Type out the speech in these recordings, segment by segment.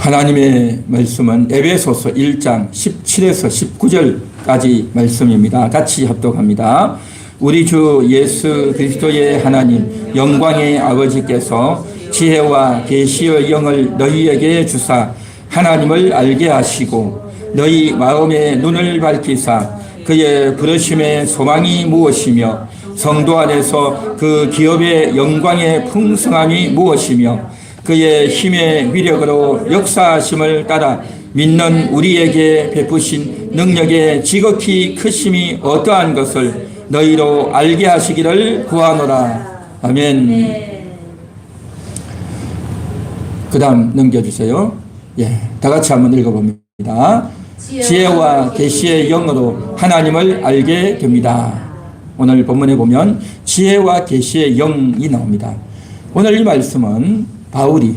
하나님의 말씀은 에베소서 1장 17에서 19절까지 말씀입니다. 같이 합독합니다. 우리 주 예수 그리스도의 하나님 영광의 아버지께서 지혜와 계시의 영을 너희에게 주사 하나님을 알게 하시고 너희 마음의 눈을 밝히사 그의 부르심의 소망이 무엇이며 성도 안에서 그 기업의 영광의 풍성함이 무엇이며 그의 힘의 위력으로 역사하심을 따라 믿는 우리에게 베푸신 능력의 지극히 크심이 어떠한 것을 너희로 알게 하시기를 구하노라. 아멘. 그 다음 넘겨주세요. 다 같이 한번 읽어봅니다. 지혜와 계시의 영으로 하나님을 알게 됩니다. 오늘 본문에 보면 지혜와 계시의 영이 나옵니다. 오늘 이 말씀은 바울이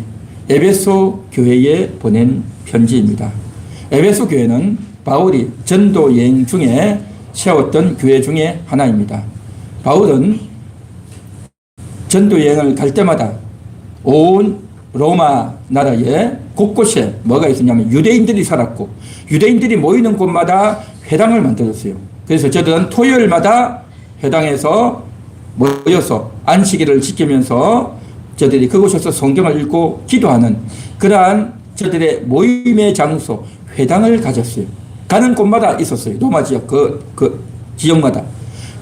에베소 교회에 보낸 편지입니다. 에베소 교회는 바울이 전도 여행 중에 세웠던 교회 중에 하나입니다. 바울은 전도 여행을 갈 때마다 온 로마 나라에 곳곳에 뭐가 있었냐면 유대인들이 살았고 유대인들이 모이는 곳마다 회당을 만들었어요. 그래서 저들은 토요일마다 회당에서 모여서 안식일을 지키면서 저들이 그곳에서 성경을 읽고 기도하는 그러한 저들의 모임의 장소 회당을 가졌어요. 가는 곳마다 있었어요. 로마 지역 그 지역마다.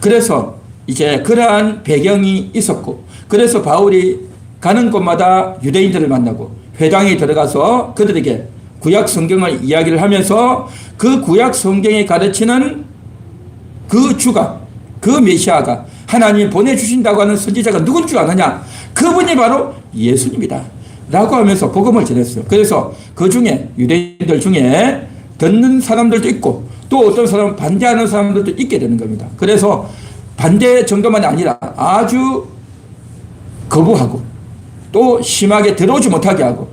그래서 이제 그러한 배경이 있었고 그래서 바울이 가는 곳마다 유대인들을 만나고 회당에 들어가서 그들에게 구약 성경을 이야기를 하면서 그 구약 성경에 가르치는 그 주가 그 메시아가 하나님이 보내주신다고 하는 선지자가 누군 줄 아느냐? 그분이 바로 예수님이다 라고 하면서 복음을 전했어요. 그래서 그 중에 유대인들 중에 듣는 사람들도 있고 또 어떤 사람은 반대하는 사람들도 있게 되는 겁니다. 그래서 반대 정도만이 아니라 아주 거부하고 또 심하게 들어오지 못하게 하고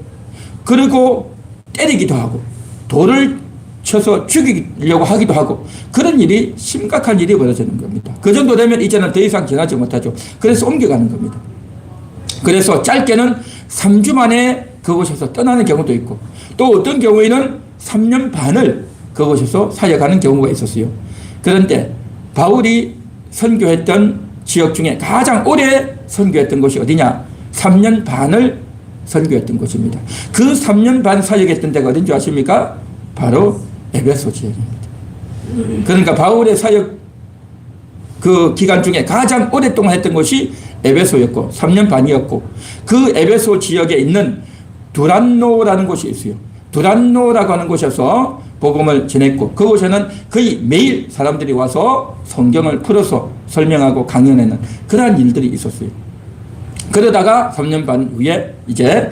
그리고 때리기도 하고 돌을 쳐서 죽이려고 하기도 하고 그런 일이 심각한 일이 벌어지는 겁니다. 그 정도 되면 이제는 더 이상 지나지 못하죠. 그래서 옮겨가는 겁니다. 그래서 짧게는 3주 만에 그곳에서 떠나는 경우도 있고 또 어떤 경우에는 3년 반을 그곳에서 사역하는 경우가 있었어요. 그런데 바울이 선교했던 지역 중에 가장 오래 선교했던 곳이 어디냐? 3년 반을 선교했던 곳입니다. 그 3년 반 사역했던 데가 어딘지 아십니까? 바로 에베소 지역입니다. 그러니까 바울의 사역 그 기간 중에 가장 오랫동안 했던 것이 에베소였고 3년 반이었고 그 에베소 지역에 있는 두란노라는 곳이 있어요. 두란노라고 하는 곳에서 복음을 전했고 그곳에는 거의 매일 사람들이 와서 성경을 풀어서 설명하고 강연하는 그러한 일들이 있었어요. 그러다가 3년 반 후에 이제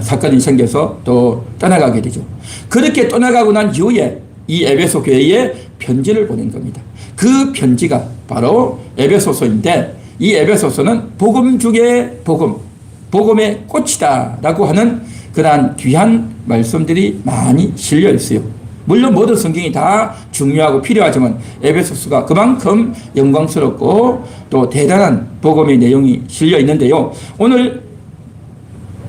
사건이 생겨서 또 떠나가게 되죠. 그렇게 떠나가고 난 이후에 이 에베소 교회에 편지를 보낸 겁니다. 그 편지가 바로 에베소서인데 이 에베소서는 복음 중에 복음, 복음의 꽃이다 라고 하는 그러한 귀한 말씀들이 많이 실려 있어요. 물론 모든 성경이 다 중요하고 필요하지만 에베소서가 그만큼 영광스럽고 또 대단한 복음의 내용이 실려 있는데요. 오늘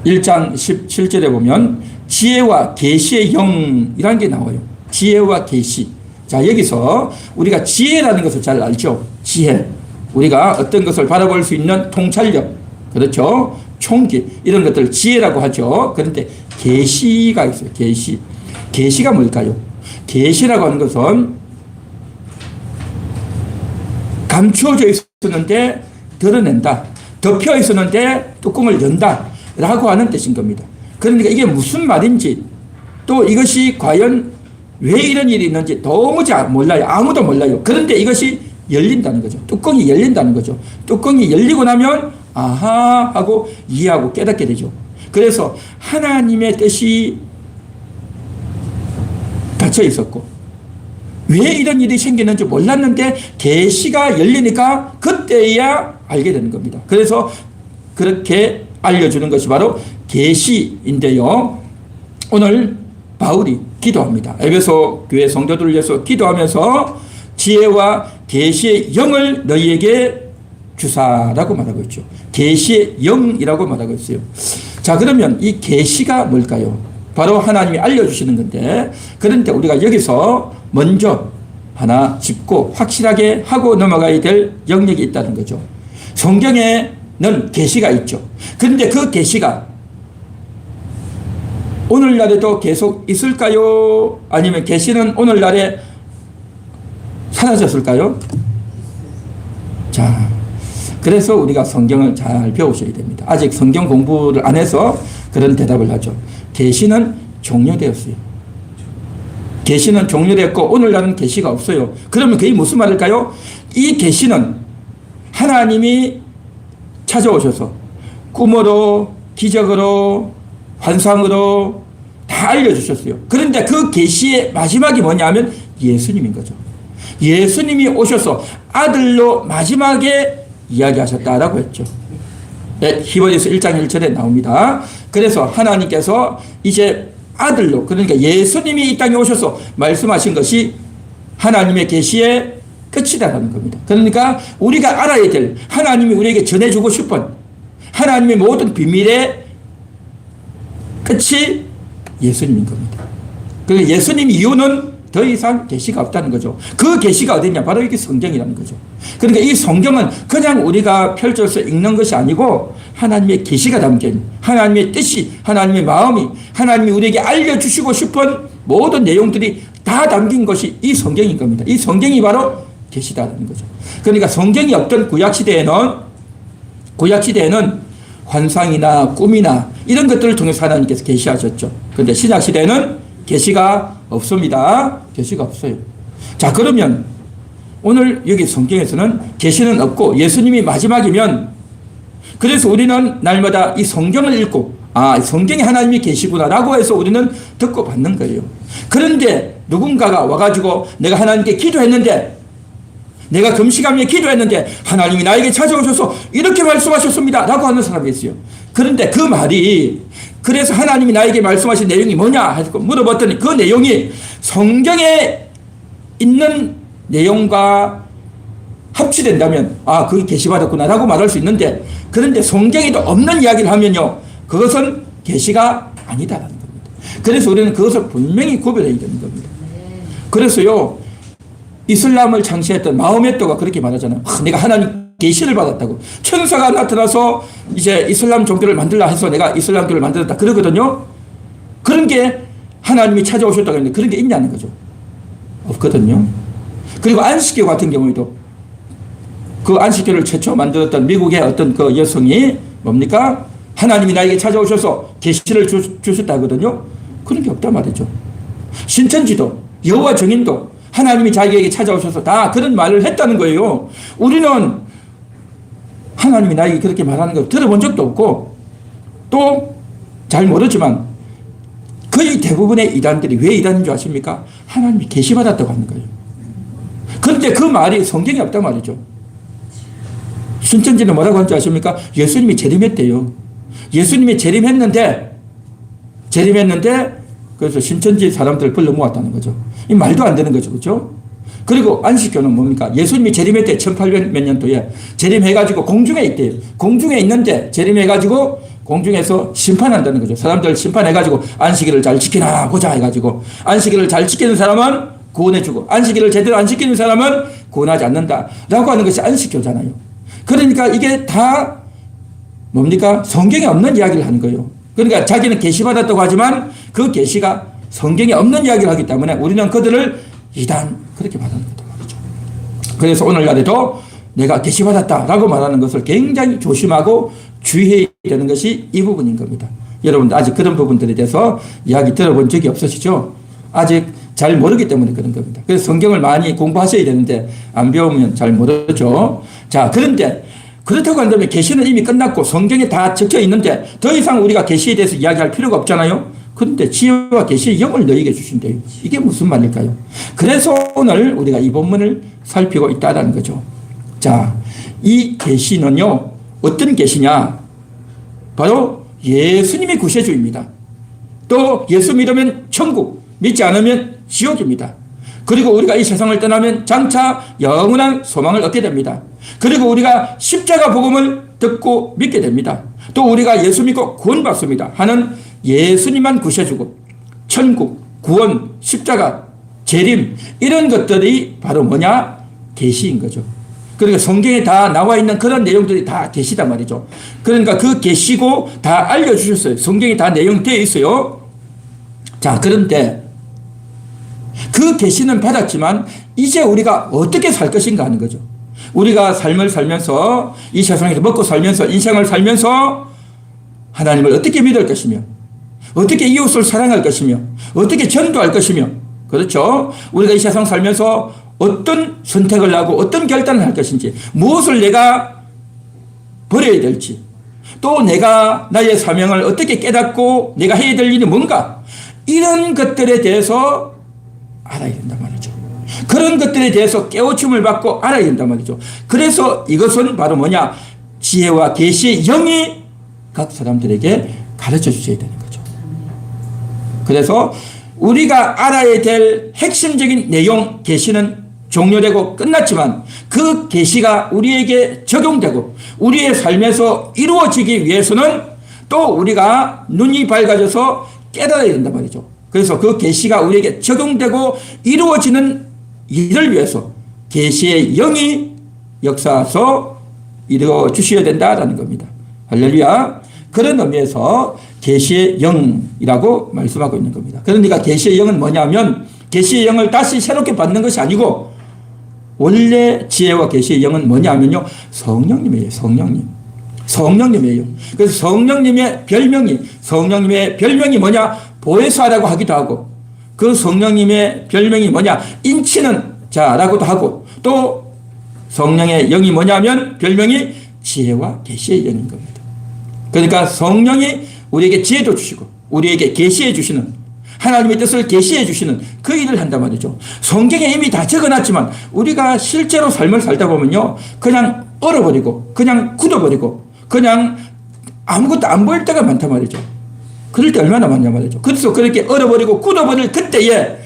1장 17절에 보면 지혜와 계시의 영이라는 게 나와요. 지혜와 계시. 자, 여기서 우리가 지혜라는 것을 잘 알죠. 지혜. 우리가 어떤 것을 바라볼 수 있는 통찰력. 그렇죠. 총기. 이런 것들 지혜라고 하죠. 그런데 계시가 있어요. 계시. 계시가 뭘까요? 계시라고 하는 것은 감추어져 있었는데 드러낸다. 덮여 있었는데 뚜껑을 연다. 라고 하는 뜻인 겁니다. 그러니까 이게 무슨 말인지 또 이것이 과연 왜 이런 일이 있는지 도무지 몰라요. 아무도 몰라요. 그런데 이것이 열린다는 거죠. 뚜껑이 열린다는 거죠. 뚜껑이 열리고 나면 아하 하고 이해하고 깨닫게 되죠. 그래서 하나님의 뜻이 닫혀 있었고 왜 이런 일이 생기는지 몰랐는데 계시가 열리니까 그때야 알게 되는 겁니다. 그래서 그렇게 알려주는 것이 바로 계시인데요. 오늘 바울이 기도합니다. 에베소 교회 성도들을 위해서 기도하면서 지혜와 계시의 영을 너희에게 주사라고 말하고 있죠. 계시의 영이라고 말하고 있어요. 자, 그러면 이 계시가 뭘까요? 바로 하나님이 알려주시는 건데, 그런데 우리가 여기서 먼저 하나 짚고 확실하게 하고 넘어가야 될 영역이 있다는 거죠. 성경에는 계시가 있죠. 그런데 그 계시가 오늘날에도 계속 있을까요? 아니면 계시는 오늘날에 사라졌을까요? 자, 그래서 우리가 성경을 잘 배우셔야 됩니다. 아직 성경 공부를 안 해서 그런 대답을 하죠. 계시는 종료되었어요. 계시는 종료됐고 오늘날은 계시가 없어요. 그러면 그게 무슨 말일까요? 이 계시는 하나님이 찾아오셔서 꿈으로, 기적으로, 환상으로 다 알려주셨어요. 그런데 그 계시의 마지막이 뭐냐면 예수님인 거죠. 예수님이 오셔서 아들로 마지막에 이야기하셨다라고 했죠. 네, 히브리서 1장 1절에 나옵니다. 그래서 하나님께서 이제 아들로, 그러니까 예수님이 이 땅에 오셔서 말씀하신 것이 하나님의 계시의 끝이다라는 겁니다. 그러니까 우리가 알아야 될, 하나님이 우리에게 전해주고 싶은 하나님의 모든 비밀의 끝이 예수님인 겁니다. 그래서 예수님 이유는 더 이상 계시가 없다는 거죠. 그 계시가 어디냐? 바로 이게 성경이라는 거죠. 그러니까 이 성경은 그냥 우리가 펼쳐서 읽는 것이 아니고 하나님의 계시가 담긴, 하나님의 뜻이, 하나님의 마음이, 하나님이 우리에게 알려주시고 싶은 모든 내용들이 다 담긴 것이 이 성경인 겁니다. 이 성경이 바로 계시다는 거죠. 그러니까 성경이 없던 구약시대에는 환상이나 꿈이나 이런 것들을 통해서 하나님께서 계시하셨죠. 그런데 신약시대에는 계시가 없습니다. 계시가 없어요. 자, 그러면 오늘 여기 성경에서는 계시는 없고 예수님이 마지막이면, 그래서 우리는 날마다 이 성경을 읽고 성경에 하나님이 계시구나라고 해서 우리는 듣고 받는 거예요. 그런데 누군가가 와가지고 내가 하나님께 기도했는데, 내가 금식하며 기도했는데 하나님이 나에게 찾아오셔서 이렇게 말씀하셨습니다 라고 하는 사람이 있어요. 그런데 그 말이, 그래서 하나님이 나에게 말씀하신 내용이 뭐냐 하고 물어봤더니 그 내용이 성경에 있는 내용과 합치된다면 그게 계시받았구나 라고 말할 수 있는데, 그런데 성경에도 없는 이야기를 하면요, 그것은 계시가 아니다라는 겁니다. 그래서 우리는 그것을 분명히 구별해야 되는 겁니다. 그래서요, 이슬람을 창시했던 마호메트가 그렇게 말하잖아요. 내가 하나님 계시를 받았다고. 천사가 나타나서 이제 이슬람 종교를 만들라 해서 내가 이슬람교를 만들었다 그러거든요. 그런 게 하나님이 찾아오셨다고 했는데 그런 게 있냐는 거죠. 없거든요. 그리고 안식교 같은 경우에도 그 안식교를 최초 만들었던 미국의 어떤 그 여성이 뭡니까? 하나님이 나에게 찾아오셔서 계시를 주셨다 하거든요. 그런 게 없단 말이죠. 신천지도, 여호와 증인도 하나님이 자기에게 찾아오셔서 다 그런 말을 했다는 거예요. 우리는 하나님이 나에게 그렇게 말하는 걸 들어본 적도 없고 또 잘 모르지만 거의 대부분의 이단들이 왜 이단인 줄 아십니까? 하나님이 계시받았다고 하는 거예요. 그런데 그 말이 성경에 없단 말이죠. 신천지는 뭐라고 하는 줄 아십니까? 예수님이 재림했대요. 예수님이 재림했는데 그래서 신천지 사람들을 불러 모았다는 거죠. 이 말도 안 되는 거죠. 그렇죠? 그리고 안식교는 뭡니까? 예수님이 재림했대. 1800 몇 년도에 재림해가지고 공중에 있대요. 공중에 있는데 재림해가지고 공중에서 심판한다는 거죠. 사람들 심판해가지고 안식일을 잘 지키나 보자 해가지고 안식일을 잘 지키는 사람은 구원해주고 안식일을 제대로 안 지키는 사람은 구원하지 않는다 라고 하는 것이 안식교잖아요. 그러니까 이게 다 뭡니까? 성경에 없는 이야기를 하는 거예요. 그러니까 자기는 계시받았다고 하지만 그 계시가 성경에 없는 이야기를 하기 때문에 우리는 그들을 이단 그렇게 말하는 거다 말이죠. 그래서 오늘날에도 내가 계시받았다라고 말하는 것을 굉장히 조심하고 주의해야 되는 것이 이 부분인 겁니다. 여러분들 아직 그런 부분들에 대해서 이야기 들어본 적이 없으시죠? 아직 잘 모르기 때문에 그런 겁니다. 그래서 성경을 많이 공부하셔야 되는데 안 배우면 잘 모르죠. 자, 그런데 그렇다고 한다면 계시는 이미 끝났고 성경에 다 적혀 있는데 더 이상 우리가 계시에 대해서 이야기할 필요가 없잖아요. 그런데 지혜와 계시의 영을 너희에게 주신대요. 이게 무슨 말일까요? 그래서 오늘 우리가 이 본문을 살피고 있다는 거죠. 자, 이 계시는요, 어떤 계시냐? 바로 예수님의 구세주입니다. 또 예수 믿으면 천국, 믿지 않으면 지옥입니다. 그리고 우리가 이 세상을 떠나면 장차 영원한 소망을 얻게 됩니다. 그리고 우리가 십자가 복음을 듣고 믿게 됩니다. 또 우리가 예수 믿고 구원받습니다 하는 예수님만 구세주고 천국, 구원, 십자가, 재림 이런 것들이 바로 뭐냐? 계시인 거죠. 그러니까 성경에 다 나와 있는 그런 내용들이 다 계시단 말이죠. 그러니까 그 계시고 다 알려주셨어요. 성경에 다 내용되어 있어요. 자, 그런데 그 계시는 받았지만 이제 우리가 어떻게 살 것인가 하는 거죠. 우리가 삶을 살면서 이 세상에서 먹고 살면서 인생을 살면서 하나님을 어떻게 믿을 것이며 어떻게 이웃을 사랑할 것이며 어떻게 전도할 것이며 그렇죠. 우리가 이 세상 살면서 어떤 선택을 하고 어떤 결단을 할 것인지 무엇을 내가 버려야 될지 또 내가 나의 사명을 어떻게 깨닫고 내가 해야 될 일이 뭔가 이런 것들에 대해서 알아야 된단 말이죠. 그런 것들에 대해서 깨우침을 받고 알아야 된단 말이죠. 그래서 이것은 바로 뭐냐? 지혜와 계시의 영이 각 사람들에게 가르쳐 주셔야 되는 거죠. 그래서 우리가 알아야 될 핵심적인 내용 계시는 종료되고 끝났지만 그 계시가 우리에게 적용되고 우리의 삶에서 이루어지기 위해서는 또 우리가 눈이 밝아져서 깨달아야 된단 말이죠. 그래서 그 계시가 우리에게 적용되고 이루어지는 이를 위해서 계시의 영이 역사해서 이루어 주셔야 된다라는 겁니다. 할렐루야. 그런 의미에서 계시의 영이라고 말씀하고 있는 겁니다. 그러니까 계시의 영은 뭐냐면 계시의 영을 다시 새롭게 받는 것이 아니고 원래 지혜와 계시의 영은 뭐냐면요. 성령님이에요. 성령님이에요. 그래서 성령님의 별명이 뭐냐? 보혜사라고 하기도 하고 그 성령님의 별명이 뭐냐? 인치는 자라고도 하고 또 성령의 영이 뭐냐면 별명이 지혜와 계시의 영인 겁니다. 그러니까 성령이 우리에게 지혜도 주시고 우리에게 계시해 주시는 하나님의 뜻을 계시해 주시는 그 일을 한단 말이죠. 성경에 이미 다 적어놨지만 우리가 실제로 삶을 살다 보면요. 그냥 얼어버리고 그냥 굳어버리고 그냥 아무것도 안 보일 때가 많단 말이죠. 그럴 때 얼마나 많냐 말이죠. 그래서 그렇게 얼어버리고 굳어버릴 그때에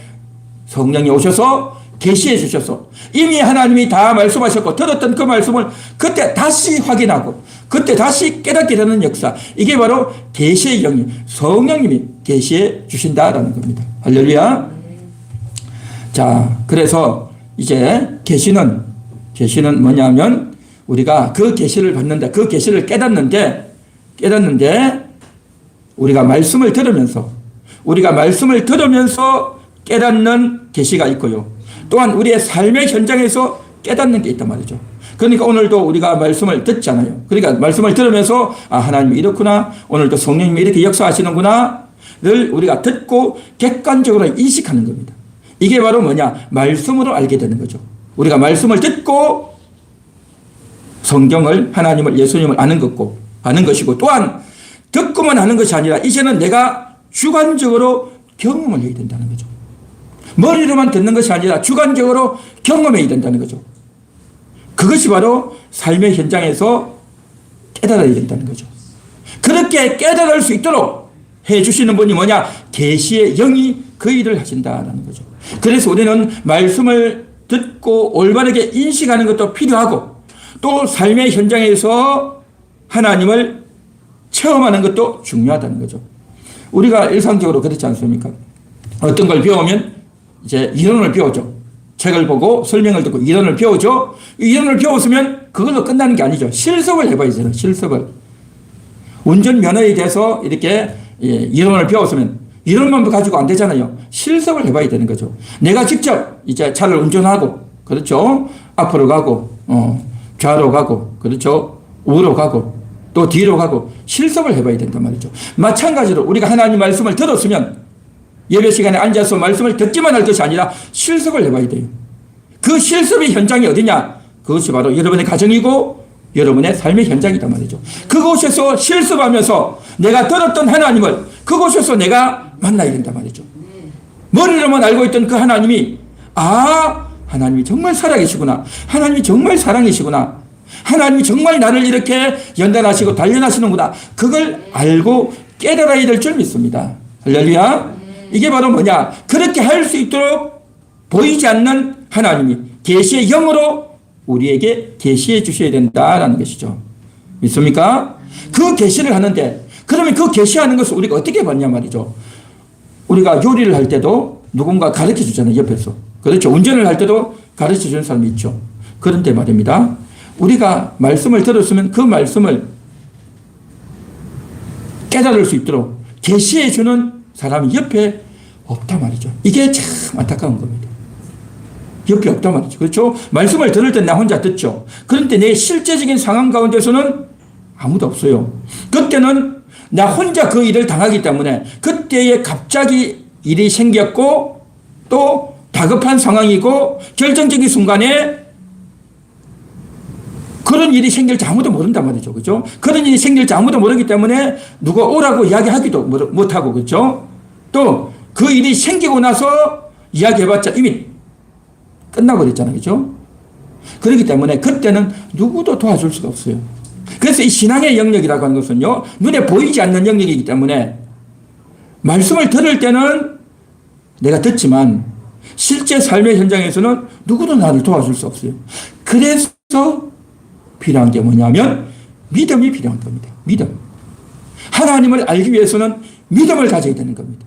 성령이 오셔서 계시해 주셔서 이미 하나님이 다 말씀하셨고 들었던 그 말씀을 그때 다시 확인하고 그때 다시 깨닫게 되는 역사, 이게 바로 계시의 영이 성령님이 계시해 주신다라는 겁니다. 할렐루야. 자, 그래서 이제 계시는 뭐냐면 우리가 그 계시를 받는데 그 계시를 깨닫는데 우리가 말씀을 들으면서 깨닫는 계시가 있고요. 또한 우리의 삶의 현장에서 깨닫는 게 있단 말이죠. 그러니까 오늘도 우리가 말씀을 듣잖아요. 그러니까 말씀을 들으면서 아, 하나님이 이렇구나. 오늘도 성령님이 이렇게 역사하시는구나. 를 우리가 듣고 객관적으로 인식하는 겁니다. 이게 바로 뭐냐? 말씀으로 알게 되는 거죠. 우리가 말씀을 듣고 성경을, 하나님을, 예수님을 아는 것이고 또한 듣고만 하는 것이 아니라 이제는 내가 주관적으로 경험을 해야 된다는 거죠. 머리로만 듣는 것이 아니라 주관적으로 경험해야 된다는 거죠. 그것이 바로 삶의 현장에서 깨달아야 된다는 거죠. 그렇게 깨달을 수 있도록 해주시는 분이 뭐냐? 계시의 영이 그 일을 하신다는 거죠. 그래서 우리는 말씀을 듣고 올바르게 인식하는 것도 필요하고 또 삶의 현장에서 하나님을 체험하는 것도 중요하다는 거죠. 우리가 일상적으로 그렇지 않습니까? 어떤 걸 배우면 이제 이론을 배우죠. 책을 보고 설명을 듣고 이론을 배우죠. 이론을 배웠으면 그걸로 끝나는 게 아니죠. 실습을 해봐야 돼요. 실습을. 운전면허에 대해서 이렇게 이론을 배웠으면 이론만 가지고 안 되잖아요. 실습을 해봐야 되는 거죠. 내가 직접 이제 차를 운전하고, 그렇죠. 앞으로 가고, 좌로 가고, 그렇죠. 우로 가고, 또 뒤로 가고, 실습을 해봐야 된단 말이죠. 마찬가지로 우리가 하나님 말씀을 들었으면 예배 시간에 앉아서 말씀을 듣기만 할 것이 아니라 실습을 해봐야 돼요. 그 실습의 현장이 어디냐? 그것이 바로 여러분의 가정이고 여러분의 삶의 현장이단 말이죠. 그곳에서 실습하면서 내가 들었던 하나님을 그곳에서 내가 만나야 된단 말이죠. 머리로만 알고 있던 그 하나님이 하나님이 정말 살아계시구나. 하나님이 정말 사랑이시구나. 하나님이 정말 나를 이렇게 연단하시고 단련하시는구나. 그걸 알고 깨달아야 될 줄 믿습니다. 할렐루야. 이게 바로 뭐냐? 그렇게 할 수 있도록 보이지 않는 하나님이 계시의 영으로 우리에게 계시해 주셔야 된다라는 것이죠. 믿습니까? 그 계시를 하는데 그러면 그 계시하는 것을 우리가 어떻게 받냐 말이죠. 우리가 요리를 할 때도 누군가 가르쳐 주잖아요, 옆에서. 그렇죠. 운전을 할 때도 가르쳐 주는 사람이 있죠. 그런데 말입니다. 우리가 말씀을 들었으면 그 말씀을 깨달을 수 있도록 계시해 주는 사람이 옆에 없단 말이죠. 이게 참 안타까운 겁니다. 옆에 없단 말이죠. 그렇죠? 말씀을 들을 때 나 혼자 듣죠. 그런데 내 실제적인 상황 가운데서는 아무도 없어요. 그때는 나 혼자 그 일을 당하기 때문에 그때에 갑자기 일이 생겼고 또 다급한 상황이고 결정적인 순간에 그런 일이 생길지 아무도 모른단 말이죠. 그죠? 그런 일이 생길지 아무도 모르기 때문에 누가 오라고 이야기하기도 못하고, 그죠? 또 그 일이 생기고 나서 이야기해봤자 이미 끝나버렸잖아요. 그죠? 그렇기 때문에 그때는 누구도 도와줄 수가 없어요. 그래서 이 신앙의 영역이라고 하는 것은요, 눈에 보이지 않는 영역이기 때문에 말씀을 들을 때는 내가 듣지만 실제 삶의 현장에서는 누구도 나를 도와줄 수 없어요. 그래서 필요한 게 뭐냐면 믿음이 필요한 겁니다. 믿음. 하나님을 알기 위해서는 믿음을 가져야 되는 겁니다.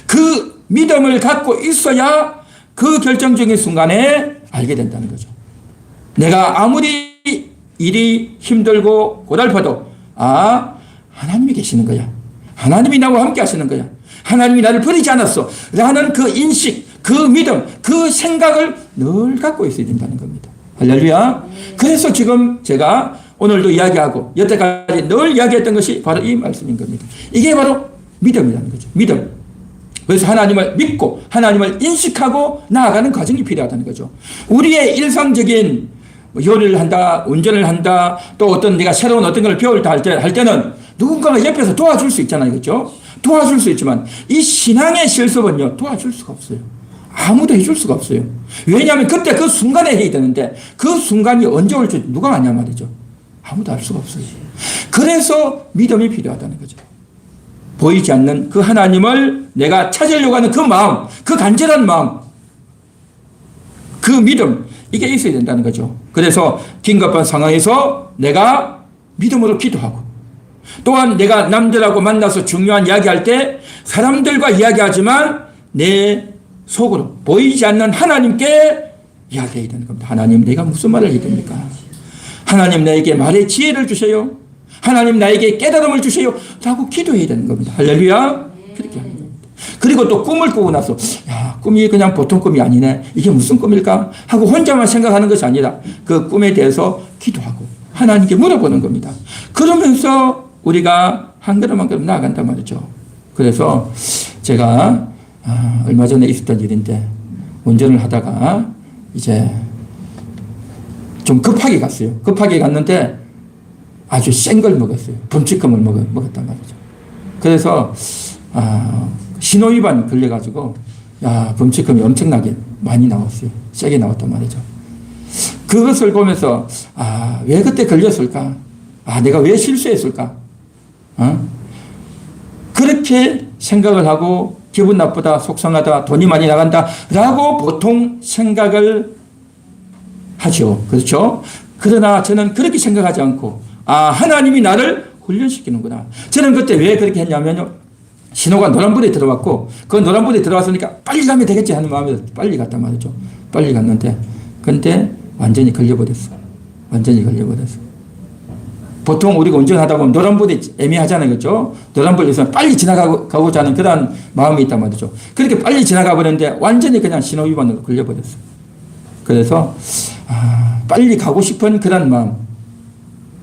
그 믿음을 갖고 있어야 그 결정적인 순간에 알게 된다는 거죠. 내가 아무리 일이 힘들고 고달파도 하나님이 계시는 거야. 하나님이 나와 함께 하시는 거야. 하나님이 나를 버리지 않았어. 라는 그 인식, 그 믿음, 그 생각을 늘 갖고 있어야 된다는 겁니다. 할렐루야. 그래서 지금 제가 오늘도 이야기하고 여태까지 늘 이야기했던 것이 바로 이 말씀인 겁니다. 이게 바로 믿음이라는 거죠. 믿음. 그래서 하나님을 믿고 하나님을 인식하고 나아가는 과정이 필요하다는 거죠. 우리의 일상적인 요리를 한다, 운전을 한다, 또 어떤 내가 새로운 어떤 걸 배울 때 할 때는 누군가가 옆에서 도와줄 수 있잖아요. 그렇죠? 도와줄 수 있지만 이 신앙의 실습은요, 도와줄 수가 없어요. 아무도 해줄 수가 없어요. 왜냐하면 그때 그 순간에 해야 되는데 그 순간이 언제 올지 누가 아냐 말이죠. 아무도 알 수가 없어요. 그래서 믿음이 필요하다는 거죠. 보이지 않는 그 하나님을 내가 찾으려고 하는 그 마음, 그 간절한 마음, 그 믿음, 이게 있어야 된다는 거죠. 그래서 긴급한 상황에서 내가 믿음으로 기도하고 또한 내가 남들하고 만나서 중요한 이야기할 때 사람들과 이야기하지만 내 속으로 보이지 않는 하나님께 이야기해야 되는 겁니다. 하나님, 내가 무슨 말을 해야 됩니까? 하나님, 나에게 말의 지혜를 주세요. 하나님, 나에게 깨달음을 주세요. 라고 기도해야 되는 겁니다. 할렐루야. 그렇게 하는 겁니다. 그리고 또 꿈을 꾸고 나서 꿈이 그냥 보통 꿈이 아니네. 이게 무슨 꿈일까? 하고 혼자만 생각하는 것이 아니라 그 꿈에 대해서 기도하고 하나님께 물어보는 겁니다. 그러면서 우리가 한 걸음 한 걸음 나아간단 말이죠. 그래서 제가 얼마 전에 있었던 일인데 운전을 하다가 이제 좀 급하게 갔어요. 급하게 갔는데 아주 센 걸 먹었어요. 범칙금을 먹었단 말이죠. 그래서 신호위반 걸려가지고 범칙금이 엄청나게 많이 나왔어요. 세게 나왔단 말이죠. 그것을 보면서 왜 그때 걸렸을까? 내가 왜 실수했을까? 그렇게 생각을 하고 기분 나쁘다, 속상하다, 돈이 많이 나간다 라고 보통 생각을 하죠. 그렇죠? 그러나 저는 그렇게 생각하지 않고 하나님이 나를 훈련시키는구나. 저는 그때 왜 그렇게 했냐면요. 신호가 노란불에 들어왔고 그 노란불에 들어왔으니까 빨리 가면 되겠지 하는 마음에서 빨리 갔단 말이죠. 빨리 갔는데 근데 완전히 걸려버렸어. 완전히 걸려버렸어. 보통 우리가 운전하다 보면 노란불이 애매하잖아요. 그렇죠? 노란불에서 빨리 지나가고자 하는 그런 마음이 있단 말이죠. 그렇게 빨리 지나가 버렸는데 완전히 그냥 신호위반으로 걸려버렸어. 그래서 빨리 가고 싶은 그런 마음,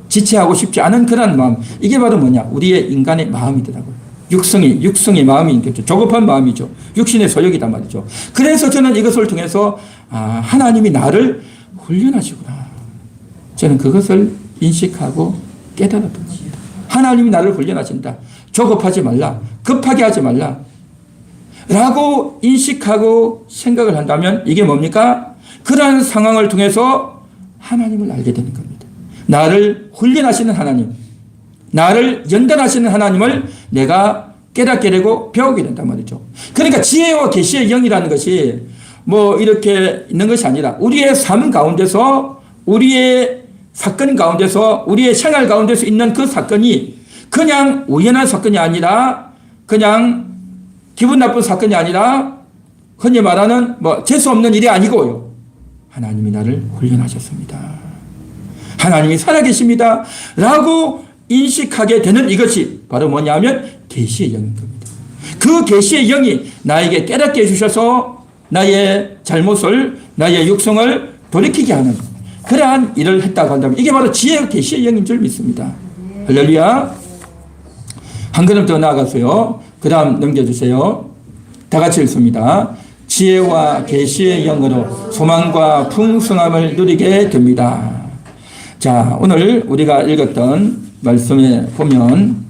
지체하고 싶지 않은 그런 마음, 이게 바로 뭐냐? 우리의 인간의 마음이더라고요. 육성의 마음이 있겠죠. 조급한 마음이죠. 육신의 소욕이단 말이죠. 그래서 저는 이것을 통해서 하나님이 나를 훈련하시구나. 저는 그것을 인식하고 깨달았던 겁니다. 하나님이 나를 훈련하신다. 조급하지 말라. 급하게 하지 말라. 라고 인식하고 생각을 한다면 이게 뭡니까? 그러한 상황을 통해서 하나님을 알게 되는 겁니다. 나를 훈련하시는 하나님, 나를 연단하시는 하나님을 내가 깨닫게 되고 배우게 된단 말이죠. 그러니까 지혜와 계시의 영이라는 것이 뭐 이렇게 있는 것이 아니라 우리의 삶 가운데서, 우리의 사건 가운데서, 우리의 생활 가운데서 있는 그 사건이 그냥 우연한 사건이 아니라 그냥 기분 나쁜 사건이 아니라 흔히 말하는 재수 없는 일이 아니고요. 하나님이 나를 훈련하셨습니다. 하나님이 살아계십니다. 라고 인식하게 되는 이것이 바로 뭐냐면 계시의 영인 겁니다. 그 계시의 영이 나에게 깨닫게 해주셔서 나의 잘못을, 나의 육성을 돌이키게 하는 그러한 일을 했다고 한다면 이게 바로 지혜와 계시의 영인 줄 믿습니다. 할렐루야. 한 걸음 더 나아가서요. 그 다음 넘겨주세요. 다 같이 읽습니다. 지혜와 계시의 영으로 소망과 풍성함을 누리게 됩니다. 자, 오늘 우리가 읽었던 말씀에 보면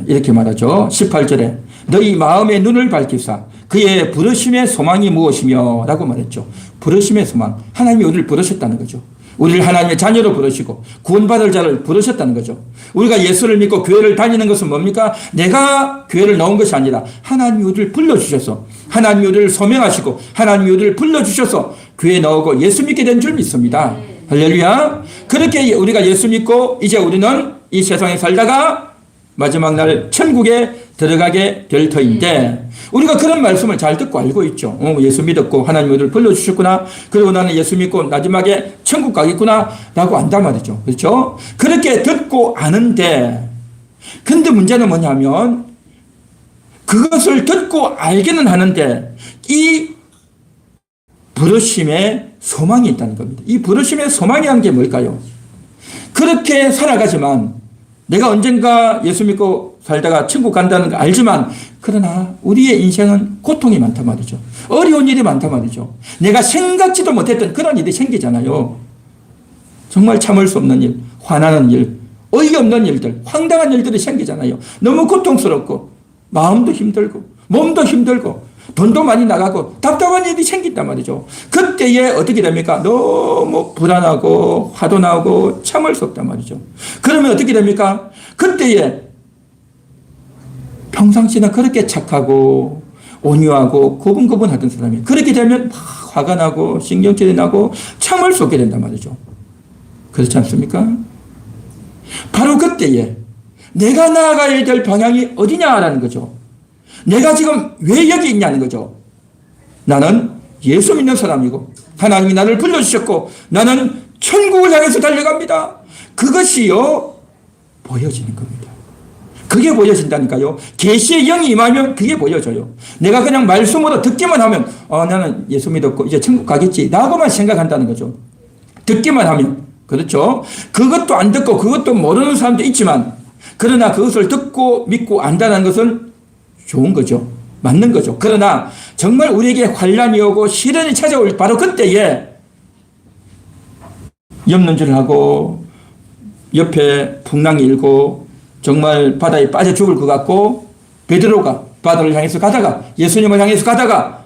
이렇게 말하죠. 18절에 너희 마음의 눈을 밝히사 그의 부르심의 소망이 무엇이며 라고 말했죠. 부르심의 소망. 하나님이 우리를 부르셨다는 거죠. 우리를 하나님의 자녀로 부르시고 구원받을 자를 부르셨다는 거죠. 우리가 예수를 믿고 교회를 다니는 것은 뭡니까? 내가 교회를 나온 것이 아니라 하나님이 우리를 불러주셔서 하나님이 우리를 소명하시고 하나님이 우리를 불러주셔서 교회에 나오고 예수 믿게 된 줄 믿습니다. 할렐루야. 그렇게 우리가 예수 믿고 이제 우리는 이 세상에 살다가 마지막 날 천국에 들어가게 될 터인데 우리가 그런 말씀을 잘 듣고 알고 있죠. 예수 믿었고 하나님 우리를 불러주셨구나. 그리고 나는 예수 믿고 마지막에 천국 가겠구나 라고 안단 말이죠. 그렇죠? 그렇게 듣고 아는데 근데 문제는 뭐냐면 그것을 듣고 알기는 하는데 이 부르심에 소망이 있다는 겁니다. 이 부르심의 소망이라는 게 뭘까요? 그렇게 살아가지만 내가 언젠가 예수 믿고 살다가 천국 간다는 거 알지만 그러나 우리의 인생은 고통이 많단 말이죠. 어려운 일이 많단 말이죠. 내가 생각지도 못했던 그런 일이 생기잖아요. 정말 참을 수 없는 일, 화나는 일, 어이없는 일들, 황당한 일들이 생기잖아요. 너무 고통스럽고 마음도 힘들고 몸도 힘들고 돈도 많이 나가고 답답한 일이 생긴단 말이죠. 그때에 어떻게 됩니까? 너무 불안하고 화도 나고 참을 수 없단 말이죠. 그러면 어떻게 됩니까? 그때에 평상시나 그렇게 착하고 온유하고 고분고분하던 사람이 그렇게 되면 막 화가 나고 신경질이 나고 참을 수 없게 된단 말이죠. 그렇지 않습니까? 바로 그때에 내가 나아가야 될 방향이 어디냐라는 거죠. 내가 지금 왜 여기 있냐는 거죠. 나는 예수 믿는 사람이고 하나님이 나를 불러주셨고 나는 천국을 향해서 달려갑니다. 그것이요 보여지는 겁니다. 그게 보여진다니까요. 계시의 영이 임하면 그게 보여져요. 내가 그냥 말씀으로 듣기만 하면 나는 예수 믿었고 이제 천국 가겠지 라고만 생각한다는 거죠. 듣기만 하면. 그렇죠. 그것도 안 듣고 그것도 모르는 사람도 있지만 그러나 그것을 듣고 믿고 안다는 것은 좋은 거죠. 맞는 거죠. 그러나 정말 우리에게 환난이 오고 시련이 찾아올 바로 그때에 염려를 하고 옆에 풍랑이 일고 정말 바다에 빠져 죽을 것 같고 베드로가 바다를 향해서 가다가 예수님을 향해서 가다가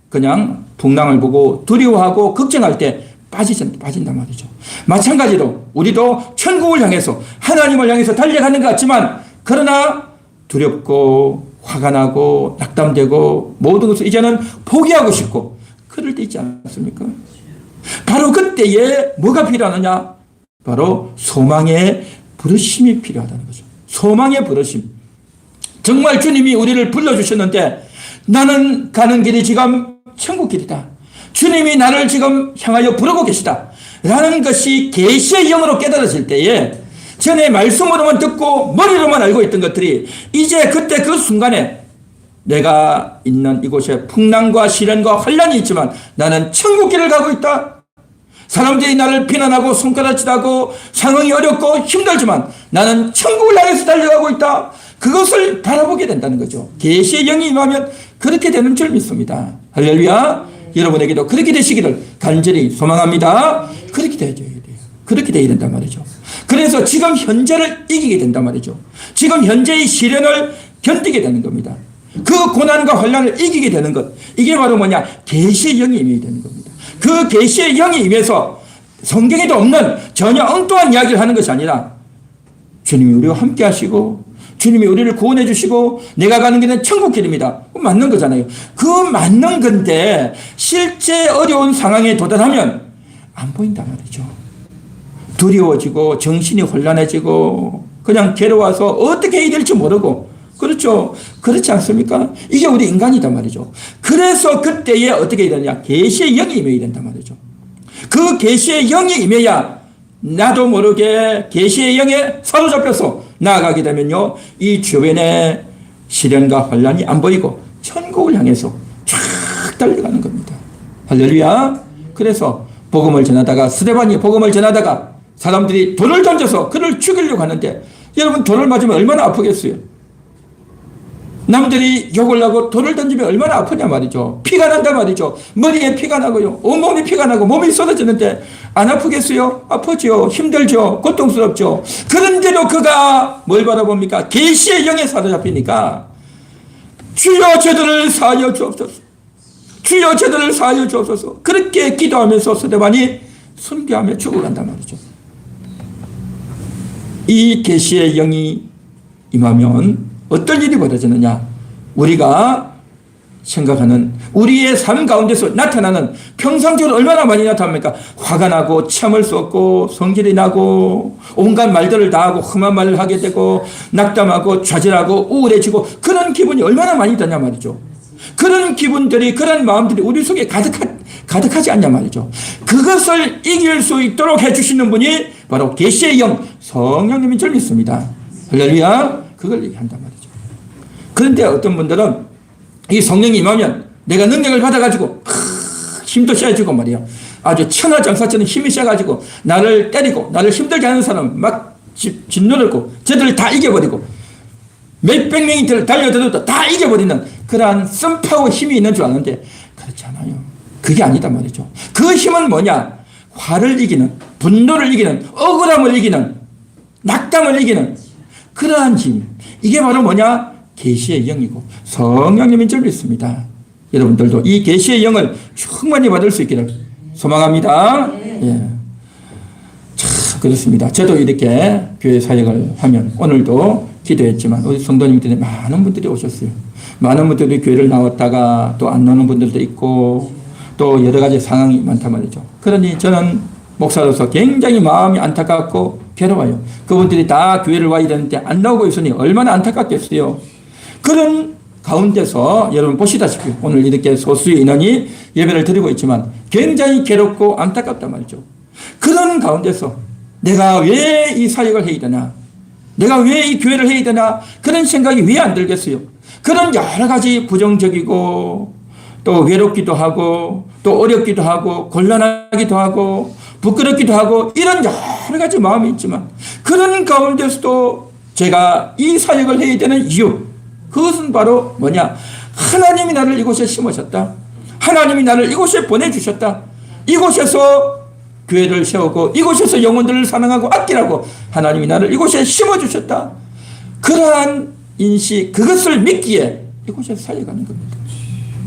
그냥 풍랑을 보고 두려워하고 걱정할 때 빠진단 말이죠. 마찬가지로 우리도 천국을 향해서 하나님을 향해서 달려가는 것 같지만 그러나 두렵고 화가 나고 낙담되고 모든 것을 이제는 포기하고 싶고 그럴 때 있지 않습니까? 바로 그때에 뭐가 필요하느냐? 바로 소망의 부르심이 필요하다는 거죠. 소망의 부르심. 정말 주님이 우리를 불러주셨는데 나는 가는 길이 지금 천국 길이다. 주님이 나를 지금 향하여 부르고 계시다. 라는 것이 계시의 영으로 깨달아질 때에 전에 말씀으로만 듣고 머리로만 알고 있던 것들이 이제 그때 그 순간에 내가 있는 이곳에 풍랑과 시련과 환란이 있지만 나는 천국 길을 가고 있다. 사람들이 나를 비난하고 손가락질하고 상황이 어렵고 힘들지만 나는 천국을 향해서 달려가고 있다. 그것을 바라보게 된다는 거죠. 계시의 영이 임하면 그렇게 되는 줄 믿습니다. 할렐루야. 여러분에게도 그렇게 되시기를 간절히 소망합니다. 그렇게 되어야 돼요. 그렇게 되어야 된단 말이죠. 그래서 지금 현재를 이기게 된단 말이죠. 지금 현재의 시련을 견디게 되는 겁니다. 그 고난과 환난을 이기게 되는 것. 이게 바로 뭐냐? 계시의 영이 임해야 되는 겁니다. 그 계시의 영이 임해서 성경에도 없는 전혀 엉뚱한 이야기를 하는 것이 아니라 주님이 우리와 함께 하시고 주님이 우리를 구원해 주시고 내가 가는 길은 천국 길입니다. 맞는 거잖아요. 그 맞는 건데 실제 어려운 상황에 도달하면 안 보인단 말이죠. 두려워지고 정신이 혼란해지고 그냥 괴로워서 어떻게 해야 될지 모르고 그렇죠. 그렇지 않습니까? 이게 우리 인간이단 말이죠. 그래서 그때에 어떻게 해야 되냐? 계시의 영이 임해야 된단 말이죠. 그 계시의 영이 임해야 나도 모르게 계시의 영에 사로잡혀서 나아가게 되면요, 이 주변에 시련과 환란이 안 보이고 천국을 향해서 쫙 달려가는 겁니다. 할렐루야. 그래서 복음을 전하다가, 스데반이 복음을 전하다가 사람들이 돌을 던져서 그를 죽이려고 하는데, 여러분 돌을 맞으면 얼마나 아프겠어요? 남들이 욕을 하고 돌을 던지면 얼마나 아프냐 말이죠. 피가 난단 말이죠. 머리에 피가 나고요, 온몸이 피가 나고 몸이 쏟아지는데 안 아프겠어요? 아프죠. 힘들죠. 고통스럽죠. 그런데도 그가 뭘 바라봅니까? 계시의 영에 사로잡히니까 주여 저들을 사하여 주옵소서, 주여 저들을 사하여 주옵소서, 그렇게 기도하면서 스데반이 순교하며 죽어간단 말이죠. 이 계시의 영이 임하면 어떤 일이 벌어지느냐? 우리가 생각하는 우리의 삶 가운데서 나타나는, 평상적으로 얼마나 많이 나타납니까? 화가 나고 참을 수 없고 성질이 나고 온갖 말들을 다 하고 험한 말을 하게 되고 낙담하고 좌절하고 우울해지고, 그런 기분이 얼마나 많이 있다냐 말이죠. 그런 기분들이, 그런 마음들이 우리 속에 가득하지 않냐 말이죠. 그것을 이길 수 있도록 해주시는 분이 바로 계시의 영 성령님인 줄 믿습니다. 할렐루야. 그걸 얘기한단 말이죠. 그런데 어떤 분들은 이 성령이 임하면 내가 능력을 받아가지고 힘도 세지고 말이야, 아주 천하장사처럼 힘이 세가지고 나를 때리고 나를 힘들게 하는 사람 막 짓누르고 저들을 다 이겨버리고 몇백 명이 달려들어도 다 이겨버리는 그러한 썸파워 힘이 있는 줄 아는데, 그렇지 않아요. 그게 아니다 말이죠. 그 힘은 뭐냐? 화를 이기는, 분노를 이기는, 억울함을 이기는, 낙담을 이기는 그러한 힘, 이게 바로 뭐냐? 계시의 영이고 성령님인 줄 믿습니다. 여러분들도 이 계시의 영을 충만히 받을 수 있기를 소망합니다. 예. 참 그렇습니다. 저도 이렇게 교회 사역을 하면, 오늘도 기도했지만 우리 성도님들이 많은 분들이 오셨어요. 많은 분들이 교회를 나왔다가 또 안 나오는 분들도 있고 또 여러 가지 상황이 많단 말이죠. 그러니 저는 목사로서 굉장히 마음이 안타깝고 괴로워요. 그분들이 다 교회를 와야 되는데 안 나오고 있으니 얼마나 안타깝겠어요. 그런 가운데서 여러분 보시다시피 오늘 이렇게 소수의 인원이 예배를 드리고 있지만 굉장히 괴롭고 안타깝단 말이죠. 그런 가운데서 내가 왜 이 사역을 해야 되나, 내가 왜 이 교회를 해야 되나, 그런 생각이 왜 안 들겠어요. 그런 여러 가지 부정적이고 또 외롭기도 하고 또 어렵기도 하고 곤란하기도 하고 부끄럽기도 하고 이런 여러 가지 마음이 있지만, 그런 가운데서도 제가 이 사역을 해야 되는 이유, 그것은 바로 뭐냐? 하나님이 나를 이곳에 심으셨다. 하나님이 나를 이곳에 보내주셨다. 이곳에서 교회를 세우고 이곳에서 영혼들을 사랑하고 아끼라고 하나님이 나를 이곳에 심어주셨다. 그러한 인식, 그것을 믿기에 이곳에서 사역하는 겁니다.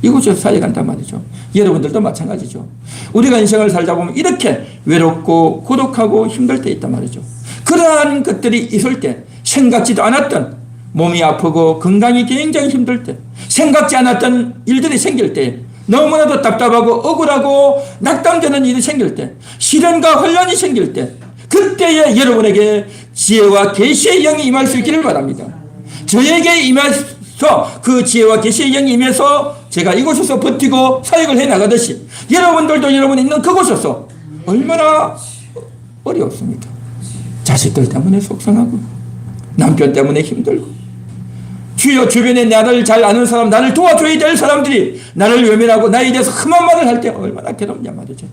이곳에서 사역한단 말이죠. 여러분들도 마찬가지죠. 우리가 인생을 살다 보면 이렇게 외롭고 고독하고 힘들 때 있단 말이죠. 그러한 것들이 있을 때, 생각지도 않았던 몸이 아프고 건강이 굉장히 힘들 때, 생각지 않았던 일들이 생길 때, 너무나도 답답하고 억울하고 낙담되는 일이 생길 때, 시련과 혼란이 생길 때, 그때에 여러분에게 지혜와 계시의 영이 임할 수 있기를 바랍니다. 저에게 임해서, 그 지혜와 계시의 영이 임해서 제가 이곳에서 버티고 사역을 해나가듯이 여러분들도 여러분 있는 그곳에서 얼마나 어렵습니까? 자식들 때문에 속상하고 남편 때문에 힘들고, 주여 주변에 나를 잘 아는 사람, 나를 도와줘야 될 사람들이 나를 외면하고 나에 대해서 험한 말을 할 때 얼마나 괴롭냐 말이죠.